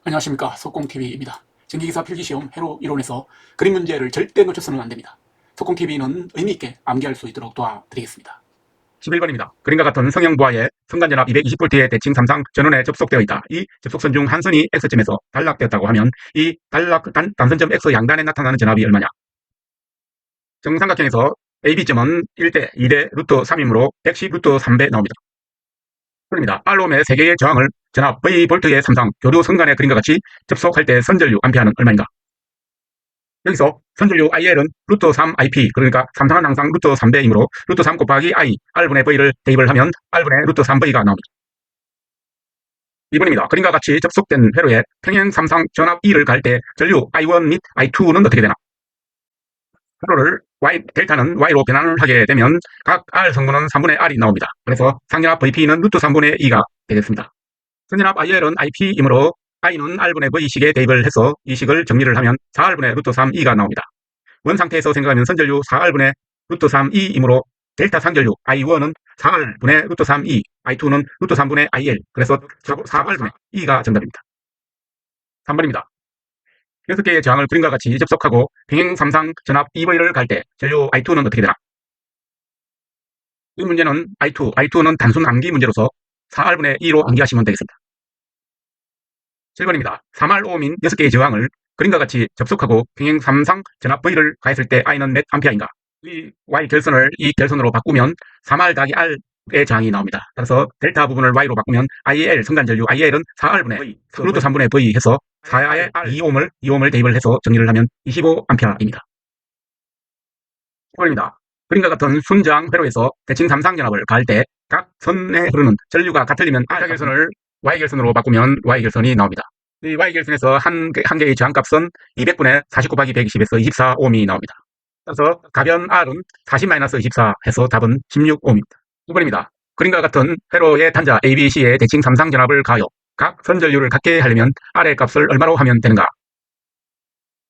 안녕하십니까, 속공TV입니다. 전기기사 필기시험 회로 이론에서 그림 문제를 절대 놓쳐서는 안됩니다. 속공TV는 의미있게 암기할 수 있도록 도와드리겠습니다. 11번입니다. 그림과 같은 성형부하에 성간전압 220V의 대칭 3상 전원에 접속되어 있다. 이 접속선 중 한 선이 X점에서 단락되었다고 하면 이 단선점 X 양단에 나타나는 전압이 얼마냐? 정삼각형에서 AB점은 1대 2대 루트 3이므로 110 루트 3배 나옵니다. 그럽니다. R롬의 3개의 저항을 전압 V볼트의 3상 교류 선간의 그림과 같이 접속할 때 선전류 암페어는 얼마인가? 여기서 선전류 IL은 루트 3IP, 그러니까 3상은 항상 루트 3배이므로 루트 3 곱하기 I, R분의 V를 대입을 하면 R분의 루트 3V가 나옵니다. 2번입니다. 그림과 같이 접속된 회로에 평행 3상 전압 E를 갈 때 전류 I1 및 I2는 어떻게 되나? 회로를 델타는 Y로 변환을 하게 되면 각 R 성분은 3분의 R이 나옵니다. 그래서 상전압 VP는 루트 3분의 2가 되겠습니다. 선전압 IL은 IP이므로 I는 R분의 V식에 대입을 해서 이 식을 정리를 하면 4R분의 루트 3E가 나옵니다. 원 상태에서 생각하면 선전류 4R분의 루트 3E이므로 델타 상전류 I1은 4R분의 루트 3E, I2는 루트 3분의 IL, 그래서 4R분의 E가 정답입니다. 3번입니다. 6개의 저항을 그림과 같이 접속하고 평행 3상 전압 EV를 갈 때 전류 I2는 어떻게 되나? 이 문제는 I2는 단순 암기 문제로서 4R분의 E로 암기하시면 되겠습니다. 7번입니다. 3R5인 6개의 저항을 그림과 같이 접속하고 평행 3상 전압 V를 가했을 때 I는 몇 암페어인가? 이 Y 결선을 이 결선으로 바꾸면 3R 더하기 R의 저항이 나옵니다. 따라서 델타 부분을 Y로 바꾸면 IL, 성간전류 IL은 4R분의 V, 루트 3분의 V 해서 4의 R 2옴을 대입을 해서 정리를 하면 25암페어입니다. 10번입니다. 그림과 같은 순저항 회로에서 대칭 3상 전압을 가할 때 각 선에 흐르는 전류가 같으려면 R 결선을 Y 결선으로 바꾸면 Y 결선이 나옵니다. 이 Y 결선에서 한 개의 저항값은 200분의 40 곱하기 120에서 24옴이 나옵니다. 따라서 가변 R은 40-24 해서 답은 16옴입니다. 2번입니다. 그림과 같은 회로의 단자 ABC의 대칭 3상 전압을 가하여 각 선전류를 같게 하려면 R의 값을 얼마로 하면 되는가?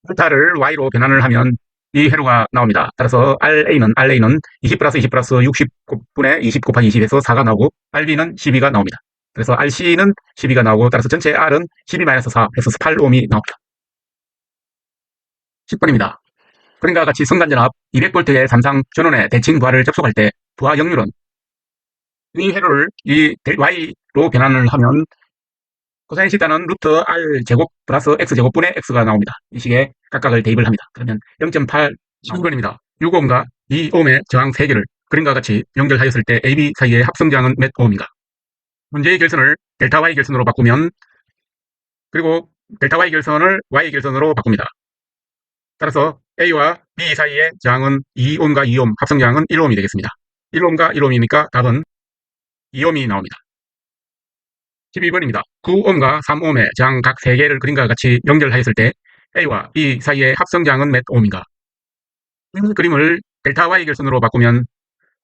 델타를 Y로 변환을 하면 이 회로가 나옵니다. 따라서 RA는 20 플러스 20 플러스 60분의 20 곱하기 20에서 4가 나오고 RB는 12가 나옵니다. 그래서 RC는 12가 나오고 따라서 전체 R은 12-4 해서 8옴이 나옵니다. 10번입니다. 그림과 같이 성간전압 200V의 3상 전원의 대칭 부하를 접속할 때 부하 역률은 이 회로를 이 Y로 변환을 하면 코사인 시타는 루트 R 제곱 플러스 X 제곱분의 X가 나옵니다. 이 식에 각각을 대입을 합니다. 그러면 0.8 10번입니다. 6옴과 2옴의 저항 3개를 그림과 같이 연결하였을 때 AB 사이의 합성 저항은 몇 옴인가? 문제의 결선을 델타 Y 결선으로 바꾸면 그리고 델타 Y 결선을 Y 결선으로 바꿉니다. 따라서 A와 B 사이의 저항은 2옴과 2옴 합성 저항은 1옴이 되겠습니다. 1옴과 1옴이니까 답은 2옴이 나옵니다. 12번입니다. 9옴과 3옴의 저항 각 3개를 그림과 같이 연결하였을 때 A와 B 사이의 합성 저항은 몇 옴인가? 이 그림을 델타 Y 결선으로 바꾸면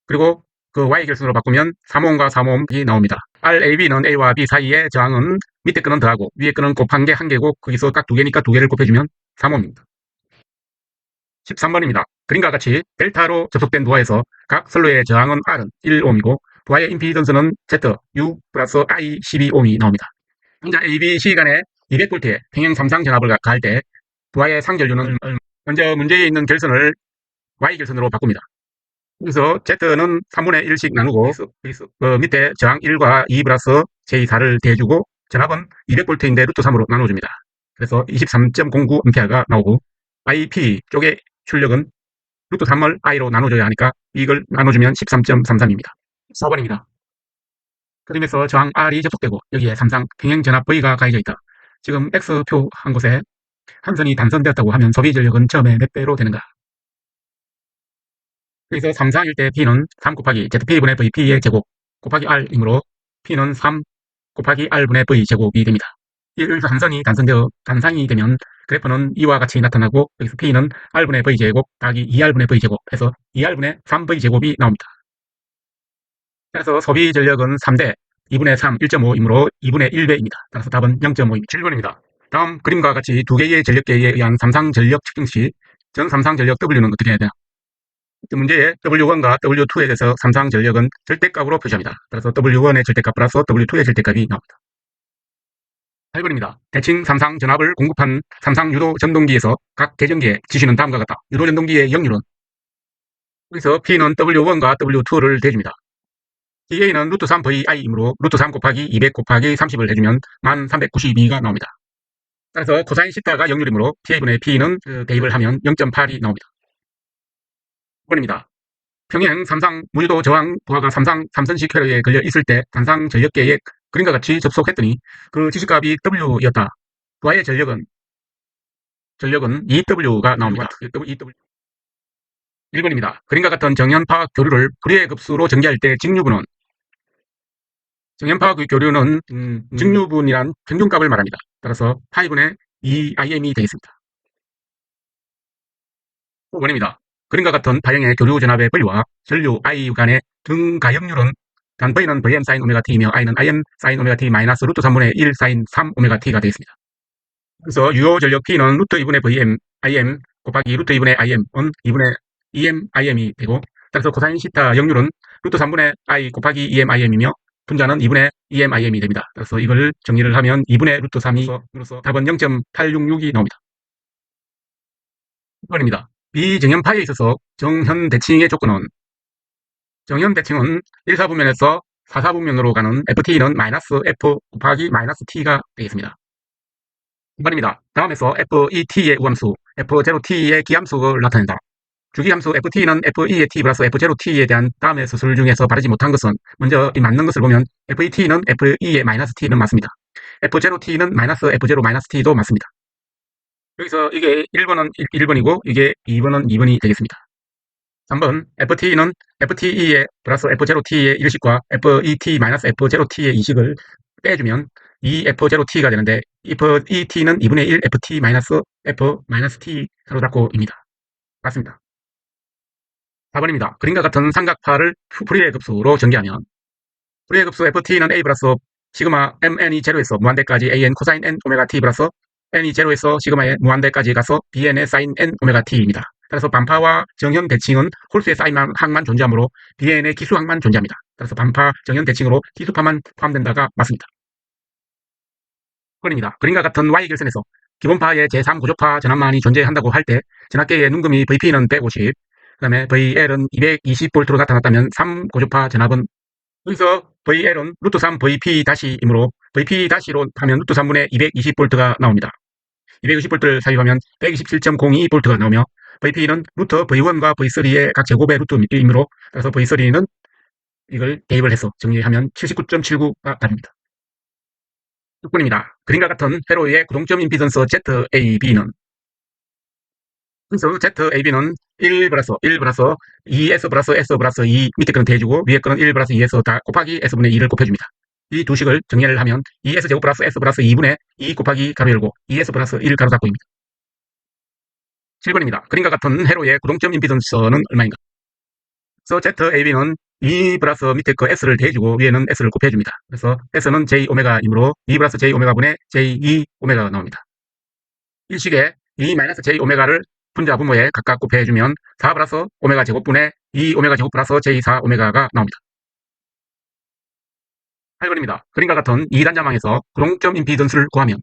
그리고 그 Y 결선으로 바꾸면 3옴과 3옴이 나옵니다. RAB는 A와 B 사이의 저항은 밑에 끈은 더하고 위에 끈은 곱한 게 1개고 거기서 딱 2개니까 2개를 곱해주면 3옴입니다. 13번입니다. 그림과 같이 델타로 접속된 부하에서 각 선로의 저항은 R은 1옴이고 부하의 임피던스는 Z, U 플러스 I 12옴이 나옵니다. 혼자 ABC 간의 200V의 평행 3상 전압을 가할 때 부하의 상전류는 먼저 문제에 있는 결선을 Y 결선으로 바꿉니다. 그래서 Z는 3분의 1씩 나누고 밑에 저항 1과 2 플러스 j4를 대주고 전압은 200V인데 루트 3으로 나눠줍니다. 그래서 23.09A가 나오고 IP 쪽의 출력은 루트 3을 I로 나눠줘야 하니까 이걸 나눠주면 13.33입니다. 4번입니다. 그림에서 저항 R이 접속되고 여기에 3상 평행 전압 V가 가해져 있다. 지금 X표 한 곳에 한 선이 단선되었다고 하면 소비 전력은 처음에 몇 배로 되는가? 그래서 3상일 때 P는 3 곱하기 ZP분의 VP의 제곱 곱하기 R이므로 P는 3 곱하기 R분의 V 제곱이 됩니다. 여기서 한 선이 단상이 되면 그래프는 이와 같이 나타나고 여기서 P는 R분의 V 제곱 더하기 2R분의 V 제곱 해서 2R분의 3V 제곱이 나옵니다. 그래서 소비 전력은 3대 2분의 3, 1.5이므로 2분의 1배입니다. 따라서 답은 0.5입니다. 7번입니다. 다음 그림과 같이 두 개의 전력계에 의한 3상 전력 측정 시 전 3상 전력 W는 어떻게 해야 되나? 문제에 W1과 W2에 대해서 3상 전력은 절대값으로 표시합니다. 따라서 W1의 절대값 플러스 W2의 절대값이 나옵니다. 8번입니다. 대칭 삼상 전압을 공급한 삼상 유도 전동기에서 각 계전기의 지시는 다음과 같다. 유도 전동기의 역률은 여기서 P는 W1과 W2를 대줍니다. DA는 루트 3VI이므로 루트 3 곱하기 200 곱하기 30을 해주면 1392가 나옵니다. 따라서 코사인 시타가 역률이므로 TA분의 P는 대입을 하면 0.8이 나옵니다. 9번입니다. 평행 삼상 무유도 저항 부하가 삼상 삼선식 회로에 걸려 있을 때 단상 전력계에 그림과 같이 접속했더니 그 지시값이 W였다. 부하의 전력은 EW가 나옵니다. 1번입니다. 그림과 같은 정연파 교류를 불의의 급수로 전개할 때 직류분은 정연파 교류는 직류분이란 평균값을 말합니다. 따라서 파이분의 2IM이 되겠습니다. 5번입니다. 그림과 같은 파형의 교류 전압의 V와 전류 I 간의 등가역률은 단 V는 Vm sin 오메가 T이며 I는 Im sin 오메가 T 마이너스 루트 3분의 1 sin 3 오메가 T가 되겠습니다. 그래서 유효 전력 P는 루트 2분의 Vm Im 곱하기 루트 2분의 Im은 2분의 EM IM이 되고 따라서 코사인 시타 역률은 루트 3분의 I 곱하기 EM IM이며 분자는 2분의 EM IM이 됩니다. 그래서 이걸 정리를 하면 2분의 루트 3이 답은 0.866이 나옵니다. 6번입니다. 비정연파에 있어서 정현대칭의 조건은 정현대칭은 1사분면에서 4사분면으로 가는 FT는 마이너스 F 곱하기 마이너스 T가 되겠습니다. 2번입니다. 다음에서 FET의 우함수, F0T의 기함수를 나타낸다. 주기함수 FT는 FE의 T 플러스 F0T에 대한 다음의 수술 중에서 바르지 못한 것은 먼저 이 맞는 것을 보면 FET는 FE의 마이너스 T는 맞습니다. F0T는 마이너스 F0 마이너스 T도 맞습니다. 여기서 이게 1번은 1번이고 이게 2번은 2번이 되겠습니다. 3번 FT는 FTE의 플러스 F0T의 1식과 FET 마이너스 F0T의 2식을 빼주면 이 F0T가 되는데 FET는 2분의 1 FT 마이너스 F 마이너스 T 가로 닫고입니다. 맞습니다. 4번입니다. 그림과 같은 삼각파를 푸리의 급수로 전개하면 푸리의 급수 FT는 A 플러스 시그마 MN이 제로에서 무한대까지 AN 코사인 N 오메가 T 플러스 N이 제로에서 시그마의 무한대까지 가서 BN의 사인 N 오메가 T입니다. 따라서 반파와 정현 대칭은 홀수의 사인 항만 존재하므로 BN의 기수항만 존재합니다. 따라서 반파 정현 대칭으로 기수파만 포함된다가 맞습니다. 9번입니다. 그림과 같은 Y결선에서 기본파의 제3고조파 전압만이 존재한다고 할 때 전압계의 눈금이 VP는 150, 그 다음에 VL은 220V로 나타났다면 3고조파 전압은 여기서 VL은 루트 3 VP-이므로 VP-로 하면 루트 3분의 220V가 나옵니다. 220V를 삽입하면 127.02V가 나오며 VP는 루트 V1과 V3의 각 제곱의 루트이므로 따라서 V3는 이걸 대입을 해서 정리하면 79.79가 답입니다. 6번입니다. 그림과 같은 회로의 구동점 임피던스 ZAB는 그래서 ZAB는 1 플러스 2S 플러스 S 플러스 2 밑에 거는 대주고 위에 거는 1 플러스 2S 다 곱하기 S분의 2를 곱해줍니다. 이 두 식을 정리를 하면 2S 제곱 플러스 S 플러스 2분의 2 곱하기 가로 열고 2S 플러스 1 가로 닫고입니다. 7번입니다. 그림과 같은 회로의 구동점 임피던스는 얼마인가? 그래서 ZAB는 2 플러스 밑에 거 S를 대주고 위에는 S를 곱해줍니다. 그래서 S는 J오메가이므로 2 플러스 J오메가분의 J2오메가가 나옵니다. 이 식에 2 마이너스 J오메가를 분자 분모에 각각 곱해주면 4 플러스 오메가 제곱분의 2오메가 제곱 플러스 J4오메가가 나옵니다. 8번입니다. 그림과 같은 2단자망에서 구동점 임피던스를 구하면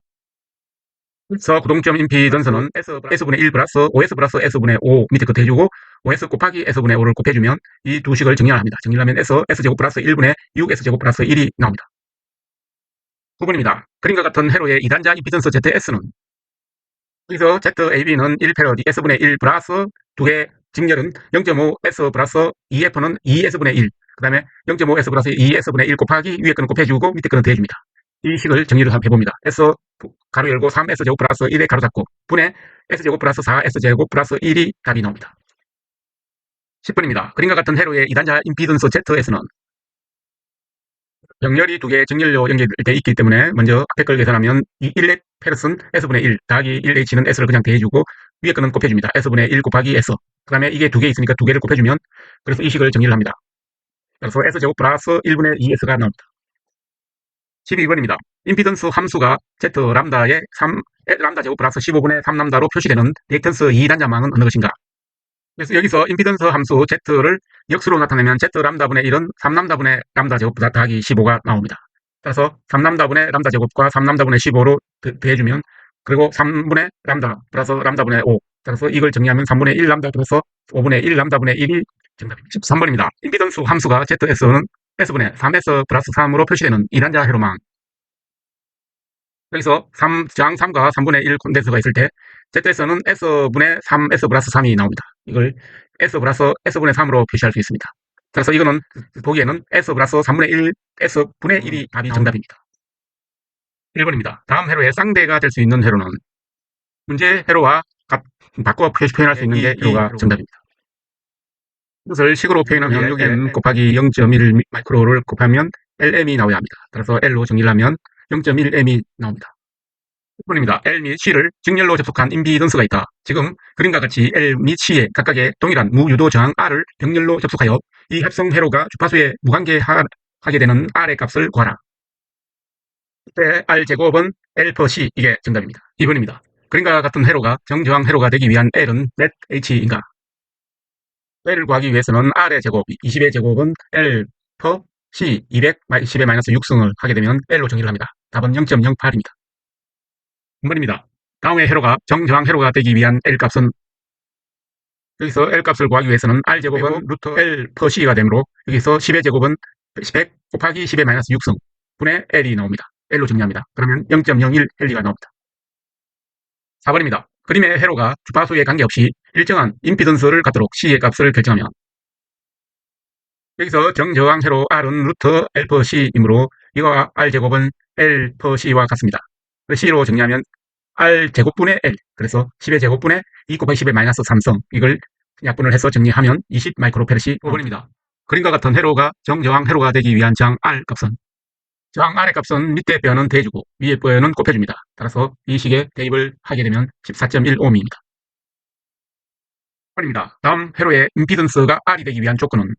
그래서 구동점 임피던스는 S분의 1 플러스 5S 플러스 S분의 5 밑에 거 대주고 5S 곱하기 S분의 5를 곱해주면 이 두 식을 정리를 합니다. 정리를 하면 S제곱 플러스 1분의 6S제곱 플러스 1이 나옵니다. 9번입니다. 그림과 같은 회로의 2단자 임피던스 ZS는 여기서 ZAB는 1패러디 S분의 1 플러스 두 개 직렬은 0.5S 플러스 2F는 2S분의 1 그 다음에 0.5S 플러스 2S분의 1 곱하기 위에 거는 곱해주고 밑에 거는 더해줍니다. 이 식을 정리를 해봅니다. S 가로 열고 3S제곱 플러스 1에 가로 닫고 분의 S제곱 플러스 4S제곱 플러스 1이 답이 나옵니다. 10번입니다. 그림과 같은 회로의 2단자 임피던스 ZS는 병렬이 두 개의 정렬로 연결돼 있기 때문에 먼저 앞에 걸 계산하면 1의 페르슨 S분의 1 더하기 1H는 S를 그냥 대해주고 위에 거는 곱해줍니다. S분의 1 곱하기 S 그 다음에 이게 두 개 있으니까 두 개를 곱해주면 그래서 이 식을 정리를 합니다. 그래서 S제곱 플러스 1분의 2S가 나옵니다. 12번입니다. 임피던스 함수가 Z 람다의 3 람다 제곱 플러스 15분의 3 람다로 표시되는 리액턴스 2단자망은 어느 것인가? 그래서 여기서 임피던스 함수 Z를 역수로 나타내면 Z 람다분의 1은 3 람다분의 람다 제곱 더하기 15가 나옵니다. 따라서 3람다분의 람다 제곱과 3람다분의 15로 더해주면, 그리고 3분의 람다 플러스 람다분의 5. 따라서 이걸 정리하면 3분의 1 람다 플러스 5분의 1 람다분의 1이 정답입니다. 13번입니다. 임피던스 함수가 ZS는 S분의 3S 플러스 3으로 표시되는 이란자 회로망. 여기서 저항 3과 3분의 1 콘덴서가 있을 때 ZS는 S분의 3S 플러스 3이 나옵니다. 이걸 S 플러스 S분의 3으로 표시할 수 있습니다. 그래서 이거는 보기에는 S 플러스 3분의 1, S분의 1이 답이 정답입니다. 1번입니다. 다음 회로의 쌍대가 될 수 있는 회로는 문제 회로와 바꿔 표현할 수 있는 게 회로가 정답입니다. 이것을 식으로 표현하면 여기는 곱하기 0.1 마이크로를 곱하면 LM이 나와야 합니다. 따라서 L로 정리를 하면 0.1M이 나옵니다. 6번입니다. L 및 C를 직렬로 접속한 임피던스가 있다. 지금 그림과 같이 L 및 C에 각각의 동일한 무유도 저항 R을 병렬로 접속하여 이 합성 회로가 주파수에 무관계하게 되는 R의 값을 구하라. 이때 R제곱은 L per C, 이게 정답입니다. 2번입니다. 그림과 같은 회로가 정저항 회로가 되기 위한 L은 몇 H인가? L을 구하기 위해서는 R의 제곱, 20의 제곱은 L per C, 200, 10의 마이너스 6승을 하게 되면 L로 정리를 합니다. 답은 0.08입니다. 3번입니다. 다음의 회로가 정저항 회로가 되기 위한 L 값은, 여기서 L 값을 구하기 위해서는 R제곱은 루트 L per C가 되므로 여기서 10의 제곱은 100 곱하기 10의 마이너스 6승 분의 L이 나옵니다. L로 정리합니다. 그러면 0.01 L가 나옵니다. 4번입니다. 그림의 회로가 주파수에 관계없이 일정한 임피던스를 갖도록 C의 값을 결정하면, 여기서 정저항 회로 R은 루트 L per C이므로 이거와 R제곱은 L per C와 같습니다. C로 정리하면 R제곱분의 L, 그래서 10의 제곱분의 2 곱하기 10의 마이너스 3성, 이걸 약분을 해서 정리하면 20 마이크로페르시. 5번입니다. 그림과 같은 회로가 정저항 회로가 되기 위한 저항 R 값은, 저항 R의 값은 밑에 뼈는 대주고 위에 뼈는 곱해줍니다. 따라서 이 식에 대입을 하게 되면 14.1옴입니다. 8번입니다. 다음 회로의 임피던스가 R이 되기 위한 조건은,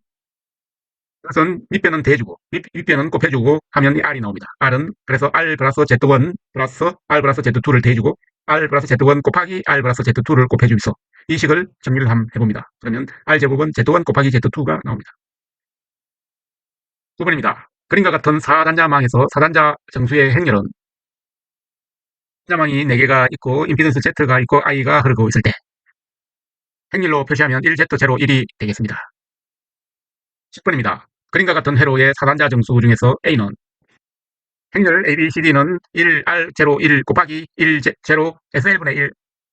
그것은 밑뼈는 대주고 윗뼈는 곱해주고 하면 R이 나옵니다. R은 그래서 R 플러스 Z1 플러스 R 플러스 Z2를 대주고 R 플러스 Z1 곱하기 R 플러서 Z2를 곱해주면서 이 식을 정리를 한번 해봅니다. 그러면 R제곱은 Z1 곱하기 Z2가 나옵니다. 2번입니다. 그림과 같은 4단자망에서 4단자 정수의 행렬은, 단자망이 4개가 있고 임피던스 Z가 있고 I가 흐르고 있을 때 행렬로 표시하면 1Z01이 되겠습니다. 10번입니다. 그림과 같은 회로의 4단자 정수 중에서 A는 행렬 ABCD는 1R01 곱하기 1제로 SL분의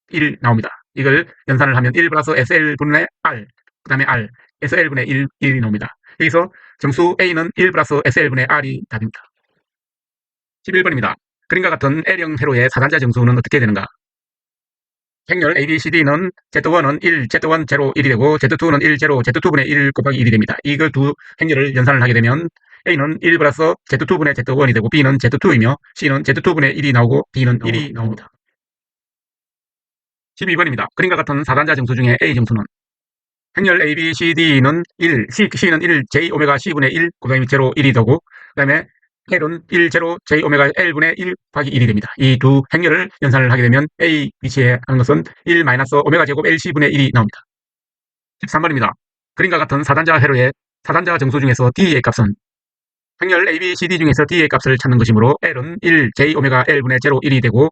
1 나옵니다. 이걸 연산을 하면 1 플러스 SL분의 R, 그 다음에 R, SL분의 1이 나옵니다. 여기서 정수 A는 1 플러스 SL분의 R이 답입니다. 11번입니다. 그림과 같은 L형 회로의 4단자 정수는 어떻게 되는가? 행렬 ABCD는 Z1은 1, Z1, 0, 1이 되고 Z2는 1, 0, Z2분의 1 곱하기 1이 됩니다. 이거 두 행렬을 연산을 하게 되면 A는 1 플러스 Z2분의 Z1이 되고 B는 Z2이며 C는 Z2분의 1이 나오고 D는 1이 나옵니다. 12번입니다. 그림과 같은 4단자 정수 중에 A 정수는 행렬 ABCD는 1, C는 1, J 오메가 C분의 1 곱하기 0, 1이 되고 그 다음에 L은 1, 0, J 오메가 L분의 1 곱하기 1이 됩니다. 이 두 행렬을 연산을 하게 되면 A 위치에 하는 것은 1 마이너스 오메가 제곱 LC분의 1이 나옵니다. 13번입니다. 그림과 같은 4단자 회로의 4단자 정수 중에서 D의 값은 행렬 ABCD 중에서 D의 값을 찾는 것이므로 L은 1, J 오메가 L분의 0, 1이 되고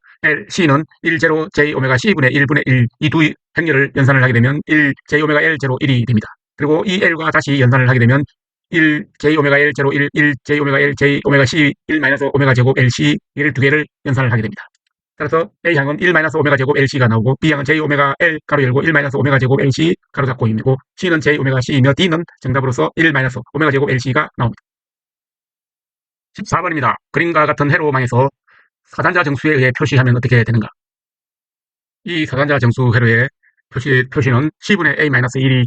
C는 1, 0, J 오메가 C분의 1분의 1, 이 두 행렬을 연산을 하게 되면 1, J 오메가 L 0, 1이 됩니다. 그리고 이 L과 다시 연산을 하게 되면 1, J 오메가 L 0, 1, 1, J 오메가 L, J 오메가 C, 1 마이너스 오메가 제곱 LC, 이를 두 개를 연산을 하게 됩니다. 따라서 A항은 1 마이너스 오메가 제곱 LC가 나오고 B항은 J 오메가 L 가로 열고 1 마이너스 오메가 제곱 LC 가로 닫고 있고 C는 J 오메가 C이며 D는 정답으로서 1 마이너스 오메가 제곱 LC가 나옵니다. 14번입니다. 그림과 같은 회로망에서 4단자 정수에 의해 표시하면 어떻게 되는가? 이 4단자 정수 회로의 표시는 C분의 A-1이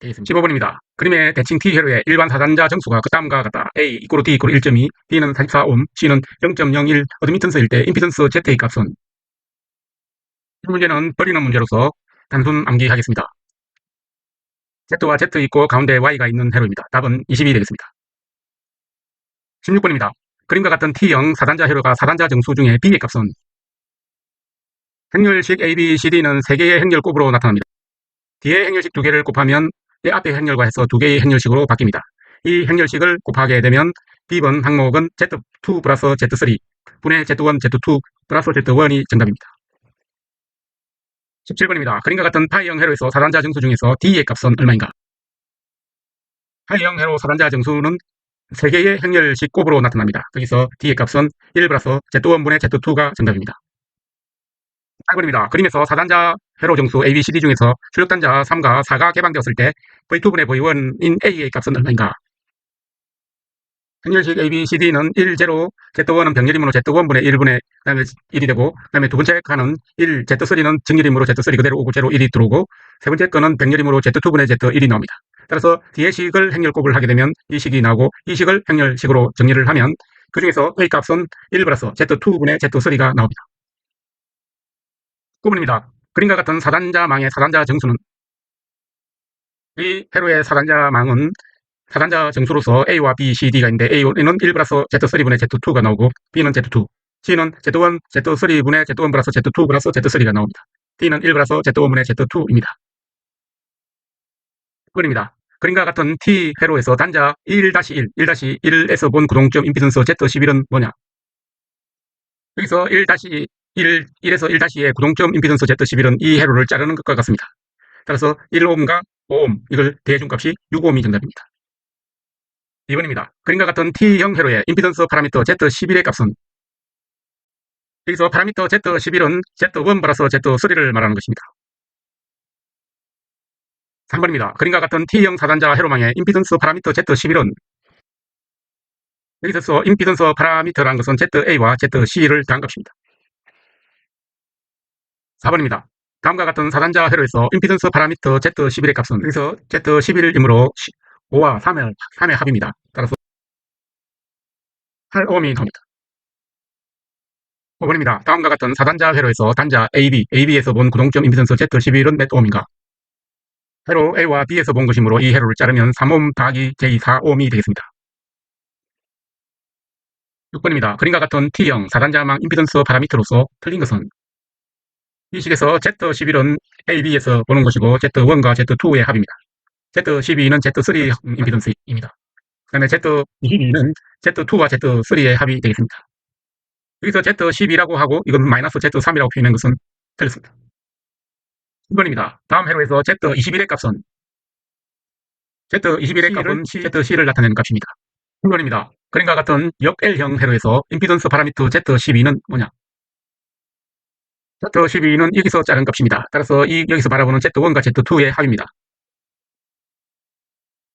되겠습니다. 15번입니다. 그림의 대칭 T 회로의 일반 4단자 정수가 그 다음과 같다. A 이꼬르 D 이꼬르 1.2, B는 44옴, C는 0.01 어드미턴스일 때 임피던스 Z의 값은, 이 문제는 버리는 문제로서 단순 암기하겠습니다. Z와 Z 있고 가운데 Y가 있는 회로입니다. 답은 20이 되겠습니다. 16번입니다. 그림과 같은 T형 4단자 회로가 4단자 정수 중에 B의 값은, 행렬식 ABCD는 3개의 행렬 곱으로 나타납니다. 뒤에 행렬식 2개를 곱하면 이 앞의 행렬과 해서 2개의 행렬식으로 바뀝니다. 이 행렬식을 곱하게 되면 B번 항목은 Z2 플러스 Z3 분의 Z1, Z2 플러스 Z1이 정답입니다. 17번입니다. 그림과 같은 파이형 회로에서 사단자 정수 중에서 D의 값은 얼마인가? 파이형 회로 사단자 정수는 3개의 행렬식 곱으로 나타납니다. 거기서 D의 값은 1 플러스 Z1분의 Z2가 정답입니다. 8번입니다. 그림에서 사단자 회로 정수 ABCD 중에서 출력단자 3과 4가 개방되었을 때 V2분의 V1인 A의 값은 얼마인가? 행렬식 ABCD는 1, 0, Z1은 병렬이므로 Z1분의 1분의 그 다음에 1이 되고 그 다음에 두 번째 칸은 1, Z3는 정렬이므로 Z3 그대로 오고 0, 1이 들어오고 세 번째 거는 병렬이므로 Z2분의 Z1이 나옵니다. 따라서 뒤에 식을 행렬곱을 하게 되면 이 식이 나오고 이 식을 행렬식으로 정리를 하면 그 중에서 A 값은 1 플러스 Z2분의 Z3가 나옵니다. 9번입니다. 그림과 같은 사단자망의 사단자 정수는 이 회로의 사단자망은 사단자 정수로서 A와 B, C, D가 있는데 A는 1 플러스 Z3분의 Z2가 나오고 B는 Z2, C는 Z1, Z3분의 Z1 플러스 Z2 플러스 Z3가 나옵니다. D는 1 플러스 Z1분의 Z2입니다. 9번입니다. 그림과 같은 T 회로에서 단자 1-1, 1-1에서 본 구동점 임피던스 Z11은 뭐냐? 여기서 1-1, 1에서 1-2의 구동점 임피던스 Z11은 이 회로를 자르는 것과 같습니다. 따라서 1옴과 5옴 이걸 대해준 값이 6옴이 정답입니다. 2번입니다. 그림과 같은 T형 회로의 임피던스 파라미터 Z11의 값은 여기서 파라미터 Z11은 Z1 플러스 Z3를 말하는 것입니다. 3번입니다. 그림과 같은 T형 사단자 회로망의 임피던스 파라미터 Z11은 여기서 임피던스 파라미터라는 것은 ZA와 ZC를 더한 값입니다. 4번입니다. 다음과 같은 사단자 회로에서 임피던스 파라미터 Z11의 값은 여기서 Z11이므로 5와 3의 합입니다. 따라서 8옴이 나옵니다. 5번입니다. 다음과 같은 사단자 회로에서 단자 AB에서 본 구동점 임피던스 Z11은 몇 옴인가? 회로 A와 B에서 본 것이므로 이 회로를 자르면 3옴 더하기 J4옴이 되겠습니다. 6번입니다. 그림과 같은 T형 사단자망 임피던스 파라미터로서 틀린 것은 이 식에서 Z11은 AB에서 보는 것이고 Z1과 Z2의 합입니다. Z12는 Z3 임피던스입니다. 그 다음에 Z22는 Z2와 Z3의 합이 되겠습니다. 여기서 Z12라고 하고 이건 마이너스 Z3이라고 표현한 것은 틀렸습니다. 1번입니다. 다음 회로에서 Z21의 값은 Z21의 값은 ZC를 나타내는 값입니다. 1번입니다. 그림과 같은 역-L형 회로에서 임피던스 파라미터 Z12는 뭐냐? Z12는 여기서 자른 값입니다. 따라서 여기서 바라보는 Z1과 Z2의 합입니다.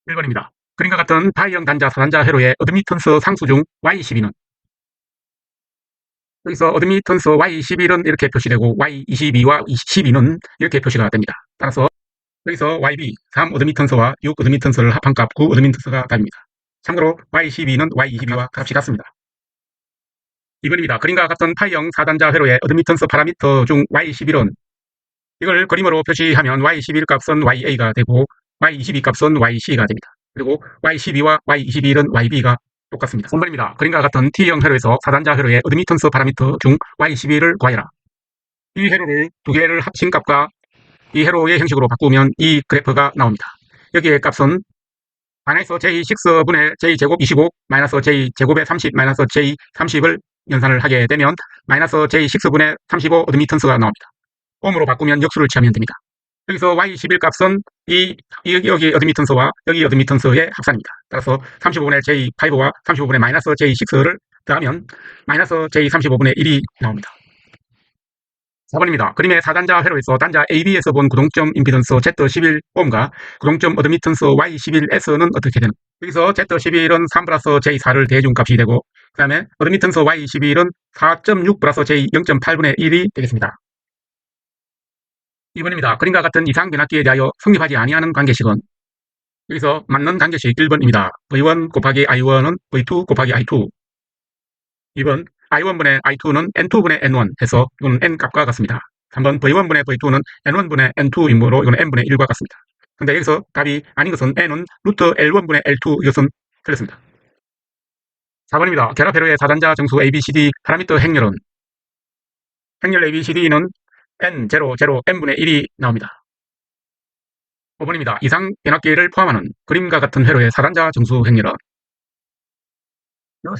1번입니다. 그림과 같은 파이형 단자 사단자 회로의 어드미턴스 상수 중 Y12는 여기서 어드미턴스 Y11은 이렇게 표시되고 Y22와 12는 이렇게 표시가 됩니다. 따라서 여기서 YB 3 어드미턴스와 6 어드미턴스를 합한 값 9 어드미턴스가 답입니다. 참고로 Y12는 Y22와 값이 같습니다. 2번입니다. 그림과 같은 파이형 사단자 회로의 어드미턴스 파라미터 중 Y11은 이걸 그림으로 표시하면 Y11 값은 YA가 되고 Y22 값은 YC가 됩니다. 그리고 Y12와 Y21은 YB가 똑같습니다. 3번입니다. 그림과 같은 T형 회로에서 사단자 회로의 어드미턴스 파라미터 중 Y12를 구하여라. 이 회로를 두 개를 합친 값과 이 회로의 형식으로 바꾸면 이 그래프가 나옵니다. 여기의 값은 마이너스 J6분의 J제곱 25 마이너스 J제곱의 30 마이너스 J30을 연산을 하게 되면 마이너스 J6분의 35 어드미턴스가 나옵니다. 옴으로 바꾸면 역수를 취하면 됩니다. 여기서 Y11 값은 여기 어드미턴스와 여기 어드미턴스의 합산입니다. 따라서 35분의 J5와 35분의 마이너스 J6를 더하면 마이너스 J35분의 1이 나옵니다. 4번입니다. 그림의 사단자 회로에서 단자 AB에서 본 구동점 임피던스 Z11옴과 구동점 어드미턴스 Y11S는 어떻게 되는? 여기서 Z11은 3 플러스 J4를 대해준 값이 되고 그 다음에 어드미턴스 Y11은 4.6 플러스 J0.8분의 1이 되겠습니다. 2번입니다. 그림과 같은 이상 변압기에 대하여 성립하지 아니하는 관계식은 여기서 맞는 관계식 1번입니다. V1 곱하기 I1은 V2 곱하기 I2 2번 I1분의 I2는 N2분의 N1 해서 이거는 N 값과 같습니다. 3번 V1분의 V2는 N1분의 N2이므로 이거는 N분의 1과 같습니다. 근데 여기서 답이 아닌 것은 N은 루트 L1분의 L2 이것은 틀렸습니다. 4번입니다. 결합 회로의 사단자 정수 ABCD 파라미터 행렬은 행렬 ABCD는 N, 0, 0, N분의 1이 나옵니다. 5번입니다. 이상 변압기를 포함하는 그림과 같은 회로의 사단자 정수 행렬은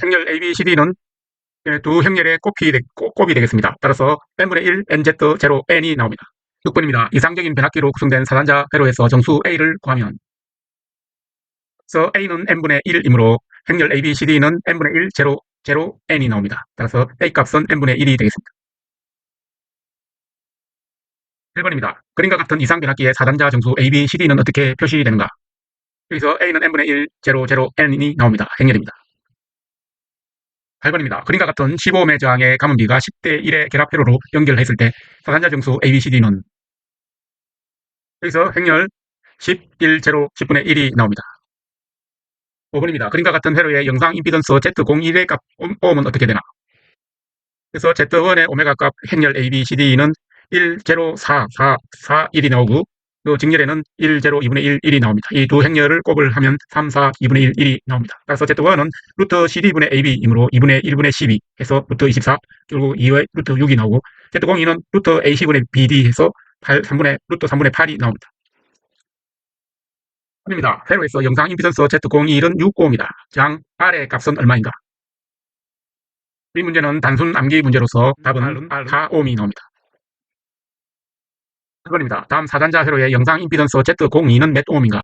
행렬 ABCD는 두 행렬의 곱이 되겠습니다. 따라서 n분의 1 nz0n이 나옵니다. 6번입니다. 이상적인 변압기로 구성된 사단자 회로에서 정수 A를 구하면 A는 n분의 1이므로 행렬 ABCD는 n분의 1, 0, n이 나옵니다. 따라서 A 값은 n분의 1이 되겠습니다. 1번입니다. 그림과 같은 이상 변압기의 사단자 정수 ABCD는 어떻게 표시되는가? 여기서 A는 n분의 1, 0, n이 나옵니다. 행렬입니다. 8번입니다. 그림과 같은 15ohm의 저항의 가문비가 10대 1의 결합 회로로 연결했을 때 사단자 정수 ABCD는 여기서 행렬 10, 1, 0, 10분의 1이 나옵니다. 5번입니다. 그림과 같은 회로의 영상 임피던스 Z01의 값 ohm은 어떻게 되나? 그래서 Z1의 오메가 값 행렬 ABCD는 1, 0, 4, 4, 4, 1이 나오고 그 직렬에는 1, 0, 2분의 1, 1이 나옵니다. 이 두 행렬을 곱을 하면 3, 4, 2분의 1, 1이 나옵니다. 따라서 Z1은 루트 CD분의 AB이므로 2분의 1분의 12 해서 루트 24, 결국 2의 루트 6이 나오고 Z02는 루트 AC분의 BD 해서 3분의 8이 나옵니다. 입니다. 회로에서 영상 임피던스 Z01은 6ohm입니다. 저항 R의 값은 얼마인가? 이 문제는 단순 암기 문제로서 답은 4ohm이 나옵니다. 1번입니다. 다음 사단자 회로의 영상 임피던스 Z02는 몇 ohm인가?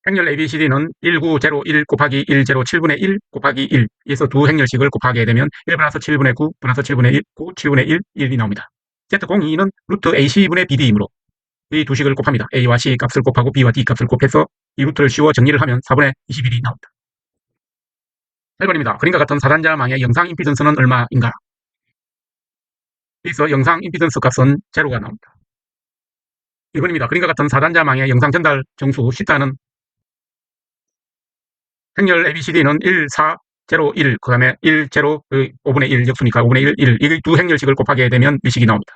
행렬 ABCD는 1901 곱하기 107분의 1 곱하기 1 에서 두 행렬식을 곱하게 되면 1분의 7분의 9 분의 7분의 1 9 7분의 1 1이 나옵니다. Z02는 루트 AC분의 BD이므로 이 두 식을 곱합니다. A와 C 값을 곱하고 B와 D 값을 곱해서 이 루트를 씌워 정리를 하면 4분의 21이 나옵니다. 8번입니다. 그림과 같은 사단자망의 영상 임피던스는 얼마인가? 여기서 영상 임피던스 값은 제로가 나옵니다. 1번입니다. 그림과 같은 사단자망의 영상 전달 정수 시타는 행렬 ABCD는 1, 4, 0, 1, 그 다음에 1, 0, 5분의 1 역수니까 5분의 1, 1. 이 두 행렬식을 곱하게 되면 이 식이 나옵니다.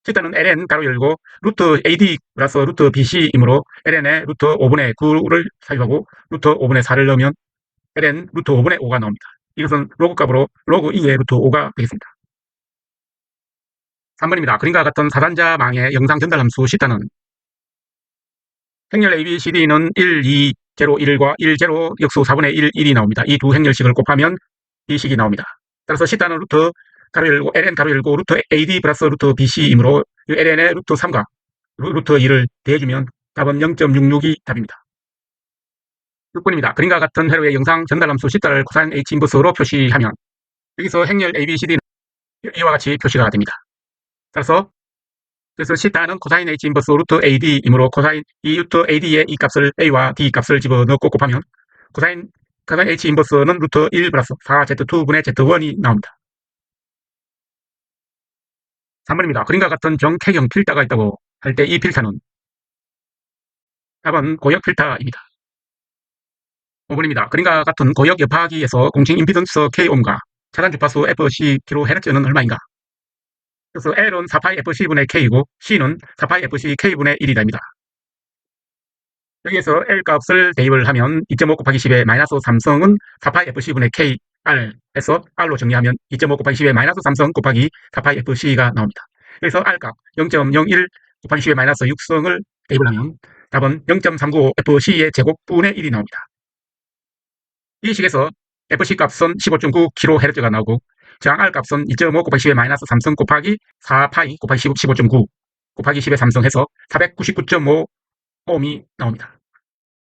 시타는 ln 가로 열고 루트 AD 플러스 루트 BC이므로 ln에 루트 5분의 9를 사용하고 루트 5분의 4를 넣으면 ln 루트 5분의 5가 나옵니다. 이것은 로그 값으로 로그 2의 루트 5가 되겠습니다. 3번입니다. 그림과 같은 사단자망의 영상 전달 함수 시타는 행렬 ABCD는 1, 2, 0, 1과 1, 0 역수 4분의 1, 1이 나옵니다. 이 두 행렬식을 곱하면 이 식이 나옵니다. 따라서 시타는 루트 가로 열고 ln 가로 열고 루트 AD 플러스 루트 BC이므로 ln의 루트 3과 루트 2를 대해주면 답은 0.66이 답입니다. 6번입니다. 그림과 같은 회로의 영상 전달 함수 시타를 코사인 H 인버스로 표시하면 여기서 행렬 ABCD는 이와 같이 표시가 됩니다. 따라서 그래서 시타는 코사인 H 인버스 루트 AD이므로 코사인 이 루트 AD의 이 값을 A와 D 값을 집어넣고 곱하면 코사인 H 인버스는 루트 1 플러스 4Z2분의 Z1이 나옵니다. 3번입니다. 그림과 같은 정쾌경 필터가 있다고 할 때 이 필터는 답은 고역 필터입니다. 5번입니다. 그림과 같은 고역 여파기에서 공칭 임피던스 K옴과 차단 주파수 FCkHz는 얼마인가? 그래서 L은 4파이 FC분의 K이고 C는 4파이 FC K분의 1이 됩니다. 여기에서 L 값을 대입을 하면 2.5 곱하기 10의 마이너스 3성은 4파이 FC분의 K R 해서 R로 정리하면 2.5 곱하기 10의 마이너스 3성 곱하기 4파이 FC가 나옵니다. 그래서 R 값 0.01 곱하기 10의 마이너스 6성을 대입을 하면 답은 0.395 FC의 제곱분의 1이 나옵니다. 이 식에서 FC 값은 15.9kHz가 나오고 저항 R 값은 2.5 곱하기 10의 마이너스 3성 곱하기 4파이 곱하기 15.9 곱하기 10의 3성 해서 499.5 ohm이 나옵니다.